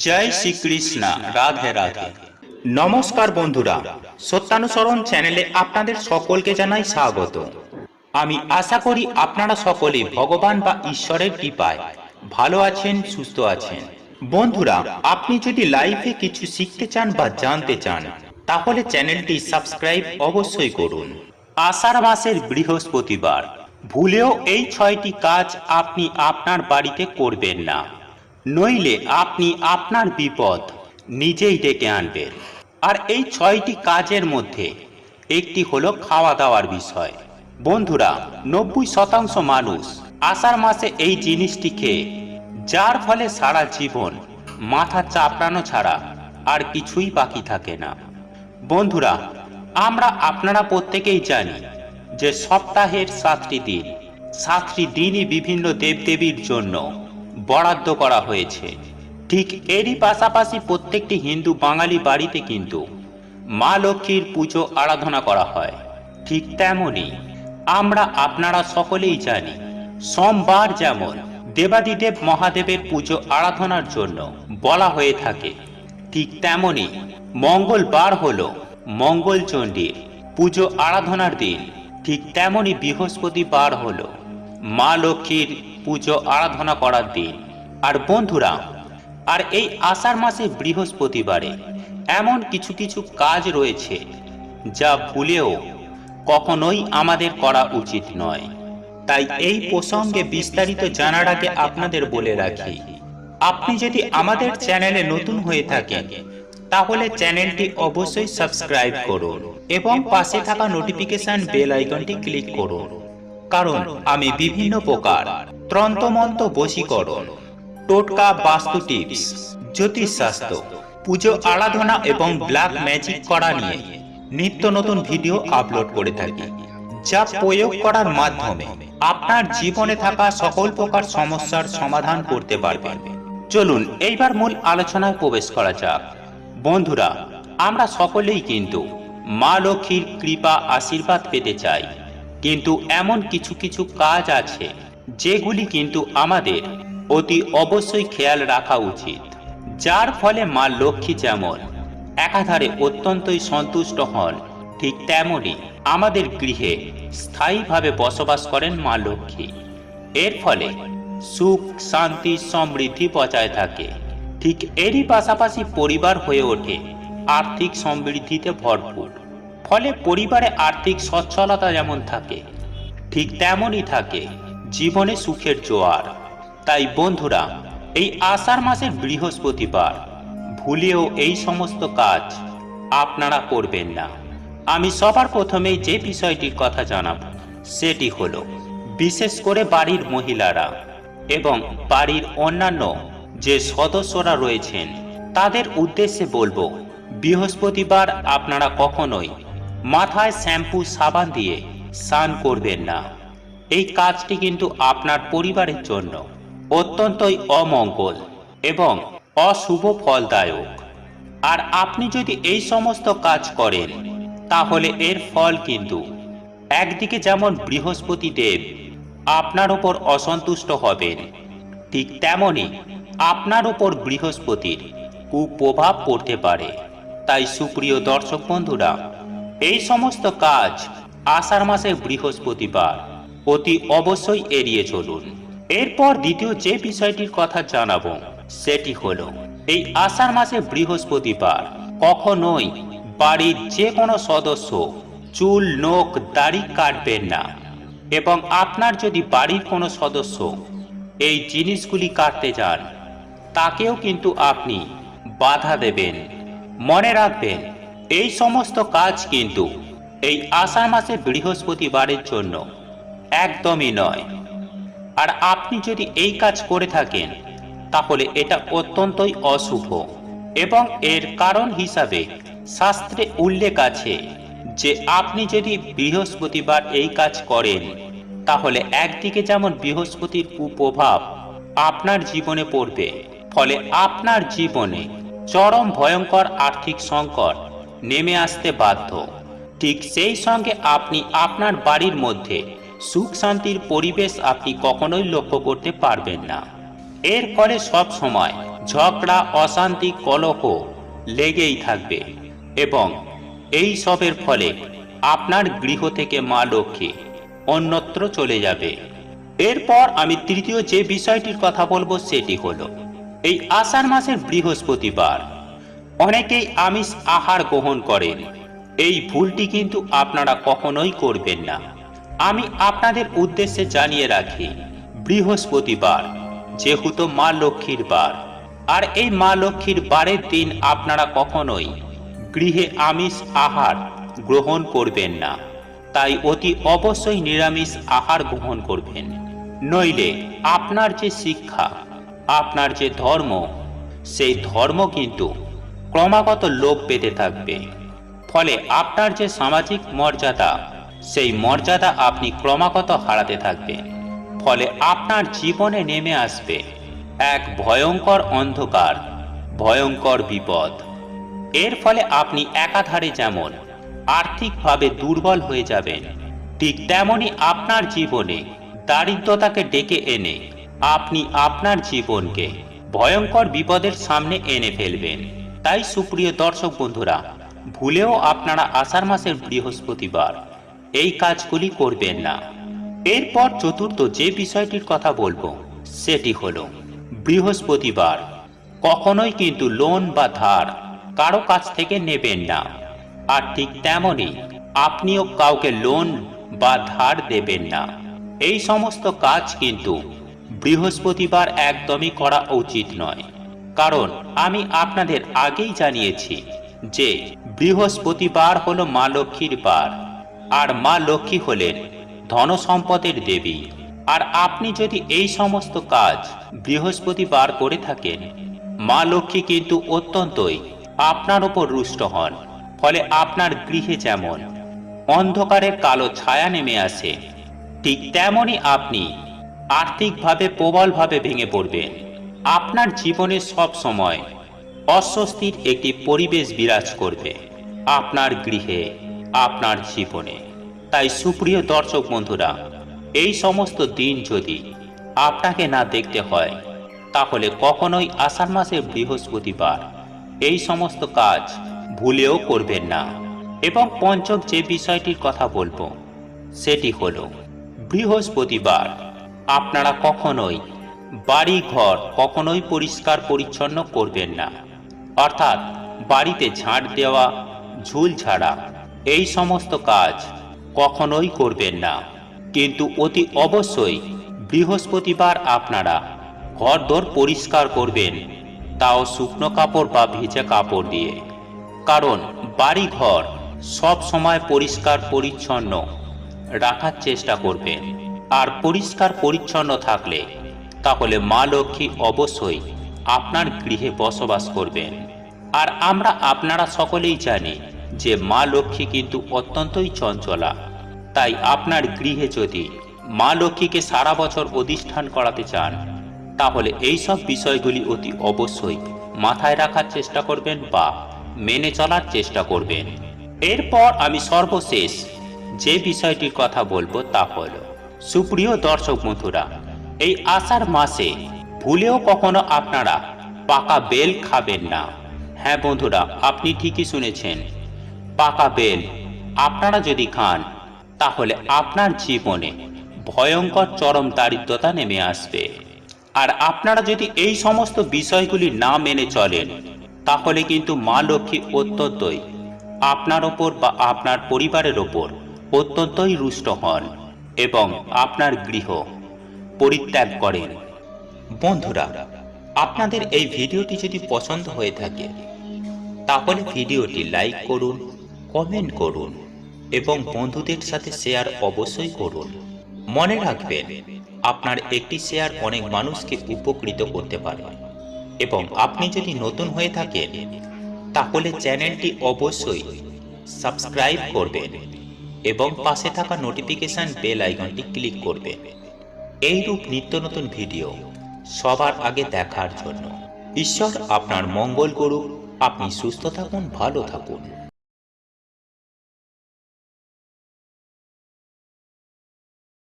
জয় শ্রীকৃষ্ণ। রাধে রাধে। নমস্কার বন্ধুরা, সত্যানুসরণ চ্যানেলে আপনাদের সকলকে জানাই স্বাগত। আমি আশা করি আপনারা সকলে ভগবান বা ঈশ্বরের কৃপায় ভালো আছেন, সুস্থ আছেন। বন্ধুরা, আপনি যদি লাইফে কিছু শিখতে চান বা জানতে চান তাহলে চ্যানেলটি সাবস্ক্রাইব অবশ্যই করুন। আষাঢ় মাসের বৃহস্পতিবার, ভুলেও এই 6টি কাজ আপনি আপনার বাড়িতে করবেন না, নইলে আপনি আপনার বিপদ নিজেই ডেকে আনবেন। আর এই 6টি কাজের মধ্যে একটি হলো খাওয়া দাওয়ার বিষয়। বন্ধুরা, 90% মানুষ আষাঢ় মাসে এই জিনিসটি খেয়ে, যার ফলে সারা জীবন মাথা চাপড়ানো ছাড়া আর কিছুই বাকি থাকে না। বন্ধুরা, আপনারা প্রত্যেকেই জানি যে সপ্তাহের 7টি দিনই বিভিন্ন দেবদেবীর জন্য বরাদ্দ করা হয়েছে। ঠিক এরই পাশাপাশি প্রত্যেকটি হিন্দু বাঙালি বাড়িতে কিন্তু মা লক্ষ্মীর পুজো আরাধনা করা হয়। ঠিক তেমনই আপনারা সকলেই জানি সোমবার যেমন দেবাদিদেব মহাদেবের পুজো আরাধনার জন্য বলা হয়ে থাকে, ঠিক তেমনই মঙ্গলবার হলো মঙ্গলচণ্ডীর পুজো আরাধনার দিন। ঠিক তেমনই বৃহস্পতিবার হলো মা লক্ষ্মীর পুজো আরাধনা করার দিন। আর বন্ধুরা, এই আষাঢ় মাসে বৃহস্পতিবারে এমন কিছু কিছু কাজ রয়েছে যা ভুলেও কখনোই আমাদের করা উচিত নয়। তাই এই প্রসঙ্গে বিস্তারিত জানার আগে আপনাদের বলে রাখি, আপনি যদি আমাদের চ্যানেলে নতুন হয়ে থাকেন তাহলে চ্যানেলটি অবশ্যই সাবস্ক্রাইব করুন এবং পাশে থাকা নোটিফিকেশন বেল আইকনটি ক্লিক করুন, কারণ আমি বিভিন্ন প্রকার তন্ত্রমন্ত্র, বশীকরণ, টোটকা, বাস্তু টিপস, জ্যোতিষশাস্ত্র, পুজো আরাধনা এবং ব্ল্যাক ম্যাজিক করা নিয়ে নিত্য নতুন ভিডিও আপলোড করে থাকি, যা প্রয়োগ করার মাধ্যমে আপনার জীবনে থাকা সকল প্রকার সমস্যার সমাধান করতে পারবেন। চলুন এইবার মূল আলোচনায় প্রবেশ করা যাক। বন্ধুরা, আমরা সকলেই কিন্তু মা লক্ষ্মীর কৃপা আশীর্বাদ পেতে চাই, কিন্তু এমন কিছু কিছু কাজ আছে যেগুলি কিন্তু আমাদের অতি অবশ্যই খেয়াল রাখা উচিত, যার ফলে মা লক্ষ্মী যেমন একাধারে অত্যন্তই সন্তুষ্ট হন, ঠিক তেমনি আমাদের গৃহে স্থায়ীভাবে বসবাস করেন মা লক্ষ্মী। এর ফলে সুখ, শান্তি, সমৃদ্ধি বজায় থাকে। ঠিক এরই পাশাপাশি পরিবার হয়ে ওঠে আর্থিক সমৃদ্ধিতে ভরপুর। ফলে পরিবারে আর্থিক সচ্ছলতা যেমন থাকে, ঠিক তেমনই থাকে জীবনে সুখের জোয়ার। তাই বন্ধুরা, এই আষাঢ় মাসের বৃহস্পতিবার ভুলেও এই সমস্ত কাজ আপনারা করবেন না। আমি সবার প্রথমেই যে বিষয়টির কথা জানাব সেটি হলো, বিশেষ করে বাড়ির মহিলারা এবং বাড়ির অন্যান্য যে সদস্যরা রয়েছেন তাদের উদ্দেশ্যে বলবো, বৃহস্পতিবার আপনারা কখনোই মাথায় শ্যাম্পু সাবান দিয়ে স্নান করবেন না। এই কাজটি কিন্তু আপনার পরিবারের জন্য অত্যন্তই অমঙ্গল এবং অশুভ ফলদায়ক। আর আপনি যদি এই সমস্ত কাজ করেন তাহলে এর ফল কিন্তু একদিকে যেমন বৃহস্পতি দেব আপনার উপর অসন্তুষ্ট হবেন, ঠিক তেমনি আপনার উপর বৃহস্পতির কুপ্রভাব পড়তে পারে। তাই সুপ্রিয় দর্শক বন্ধুরা, এই সমস্ত কাজ আষাঢ় মাসের বৃহস্পতিবার অতি অবশ্যই এড়িয়ে চলুন। এরপর দ্বিতীয় যে বিষয়টির কথা জানাবো সেটি হলো, এই আষাঢ় মাসে বৃহস্পতিবার কখনোই বাড়ির যে কোনো সদস্য চুল, নখ, দাড়ি কাটবেন না। এবং আপনার যদি বাড়ির কোনো সদস্য এই জিনিসগুলি কাটতে যান তাকেও কিন্তু আপনি বাধা দেবেন। মনে রাখবেন, এই সমস্ত কাজ কিন্তু এই আষাঢ় মাসে বৃহস্পতিবারের জন্য একদমই নয়। আর আপনি যদি এই কাজ করে থাকেন তাহলে এটা অত্যন্তই অশুভ। এবং এর কারণ হিসাবে শাস্ত্রে উল্লেখ আছে যে আপনি যদি বৃহস্পতিবার এই কাজ করেন তাহলে একদিকে যেমন বৃহস্পতির কুপ্রভাব আপনার জীবনে পড়বে, ফলে আপনার জীবনে চরম ভয়ঙ্কর আর্থিক সংকট নেমে আসতে বাধ্য। ঠিক সেই সঙ্গে আপনি আপনার বাড়ির মধ্যে সুখ শান্তির পরিবেশ আপনি কখনোই লক্ষ্য করতে পারবেন না। এর ফলে সব সময় ঝগড়া, অশান্তি, কলহ লেগেই থাকবে এবং এই সবের ফলে আপনার গৃহ থেকে মা লক্ষ্মী অন্যত্র চলে যাবে। এরপর আমি তৃতীয় যে বিষয়টির কথা বলবো সেটি হলো এই আষাঢ় মাসের বৃহস্পতিবার অনেকেই আমিষ আহার গ্রহণ করেন। এই ভুলটি কিন্তু আপনারা কখনোই করবেন না। আমি আপনাদের উদ্দেশ্যে জানিয়ে রাখি, বৃহস্পতিবার যেহেতু মা লক্ষ্মীর বার, আর এই মা লক্ষ্মীর বারের দিন আপনারা কখনোই গৃহে আমিষ আহার গ্রহণ করবেন না। তাই অতি অবশ্যই নিরামিষ আহার গ্রহণ করবেন, নইলে আপনার যে শিক্ষা, আপনার যে ধর্ম, সেই ধর্ম কিন্তু ক্রমাগত লোপ পেতে থাকবে। ফলে আপনার যে সামাজিক মর্যাদা, সেই মর্যাদা আপনি ক্রমাগত হারাতে থাকবেন। ফলে আপনার জীবনে নেমে আসবে এক ভয়ঙ্কর অন্ধকার, ভয়ঙ্কর বিপদ। এর ফলে আপনি একাধারে যেমন আর্থিকভাবে দুর্বল হয়ে যাবেন, ঠিক তেমনি আপনার জীবনে দারিদ্রতাকে ডেকে এনে আপনি আপনার জীবনকে ভয়ঙ্কর বিপদের সামনে এনে ফেলবেন। তাই সুপ্রিয় দর্শক বন্ধুরা, ভুলেও আপনারা আষাঢ় মাসের বৃহস্পতিবার এই কাজগুলি করবেন না। এরপর চতুর্থ যে বিষয়টির কথা বলবো সেটি হলো বৃহস্পতিবার কখনোই কিন্তু লোন বা ধার কারো কাছ থেকে নেবেন না। আর ঠিক তেমনি আপনিও কাউকে লোন বা ধার দেবেন না। এই সমস্ত কাজ কিন্তু বৃহস্পতিবার একদমই করা উচিত নয়। কারণ আমি আপনাদের আগেই জানিয়েছি যে বৃহস্পতিবার হলো মা লক্ষ্মীর বার, আর মা লক্ষ্মী হলেন ধন সম্পদের দেবী। আর আপনি যদি এই সমস্ত কাজ বৃহস্পতিবার করে থাকেন, মা লক্ষ্মী কিন্তু অত্যন্তই আপনার উপর রুষ্ট হন। ফলে আপনার গৃহে যেমন অন্ধকারের কালো ছায়া নেমে আসে, ঠিক তেমনি আপনি আর্থিকভাবে প্রবলভাবে ভেঙে পড়বেন। আপনার জীবনে সব সময় অস্বস্তির একটি পরিবেশ বিরাজ করবে আপনার গৃহে, আপনার জীবনে। তাই সুপ্রিয় দর্শক বন্ধুরা, এই সমস্ত দিন যদি আপনাকে না দেখতে হয়, তাহলে কখনোই আষাঢ় মাসের বৃহস্পতিবার এই সমস্ত কাজ ভুলেও করবেন না। এবং পঞ্চম যে বিষয়টির কথা বলবো সেটি হলো বৃহস্পতিবার আপনারা কখনোই বাড়ি ঘর কখনোই পরিষ্কার পরিচ্ছন্ন করবেন না। অর্থাৎ বাড়িতে ঝাঁট দেওয়া, ঝুল ঝাড়া এই সমস্ত কাজ কখনোই করবেন না। কিন্তু অতি অবশ্যই বৃহস্পতিবার আপনারা ঘরদোর পরিষ্কার করবেন, তাও শুকনো কাপড় বা ভেজা কাপড় দিয়ে। কারণ বাড়ি ঘর সব সময় পরিষ্কার পরিচ্ছন্ন রাখার চেষ্টা করবেন। আর পরিষ্কার পরিচ্ছন্ন থাকলে তাহলে মা লক্ষ্মী অবশ্যই আপনার গৃহে বসবাস করবেন। আর আমরা আপনারা সকলেই জানি যে মা লক্ষ্মী কিন্তু অত্যন্তই চঞ্চলা। তাই আপনার গৃহে যদি মা লক্ষ্মীকে সারা বছর অধিষ্ঠান করাতে চান, তাহলে এই সব বিষয়গুলি অতি অবশ্যই মাথায় রাখার চেষ্টা করবেন বা মেনে চলার চেষ্টা করবেন। এরপর আমি সর্বশেষ যে বিষয়টির কথা বলবো তা হলো, সুপ্রিয় দর্শক বন্ধুরা, এই আষাঢ় মাসে ভুলেও কখনো আপনারা পাকা বেল খাবেন না। হ্যাঁ বন্ধুরা, আপনি ঠিকই শুনেছেন, পাকা বেল আপনারা যদি খান, তাহলে আপনার জীবনে ভয়ঙ্কর চরম দারিদ্রতা নেমে আসবে। আর আপনারা যদি এই সমস্ত বিষয়গুলি না মেনে চলেন, তাহলে কিন্তু মা লক্ষ্মী অত্যন্তই আপনার ওপর বা আপনার পরিবারের ওপর অত্যন্তই রুষ্ট হন এবং আপনার গৃহ পরিত্যাগ করেন। বন্ধুরা, আপনাদের এই ভিডিওটি যদি পছন্দ হয়ে থাকে, তাহলে ভিডিওটি লাইক করুন, কমেন্ট করুন এবং বন্ধুদের সাথে শেয়ার অবশ্যই করুন। মনে রাখবেন, আপনার একটি শেয়ার অনেক মানুষকে উপকৃত করতে পারে। এবং আপনি যদি নতুন হয়ে থাকেন, তাহলে চ্যানেলটি অবশ্যই সাবস্ক্রাইব করবেন এবং পাশে থাকা নোটিফিকেশন বেল আইকনটি ক্লিক করবেন এইরূপ নিত্য নতুন ভিডিও সবার আগে দেখার জন্য। ঈশ্বর আপনার মঙ্গল করুক। আপনি সুস্থ থাকুন, ভালো থাকুন।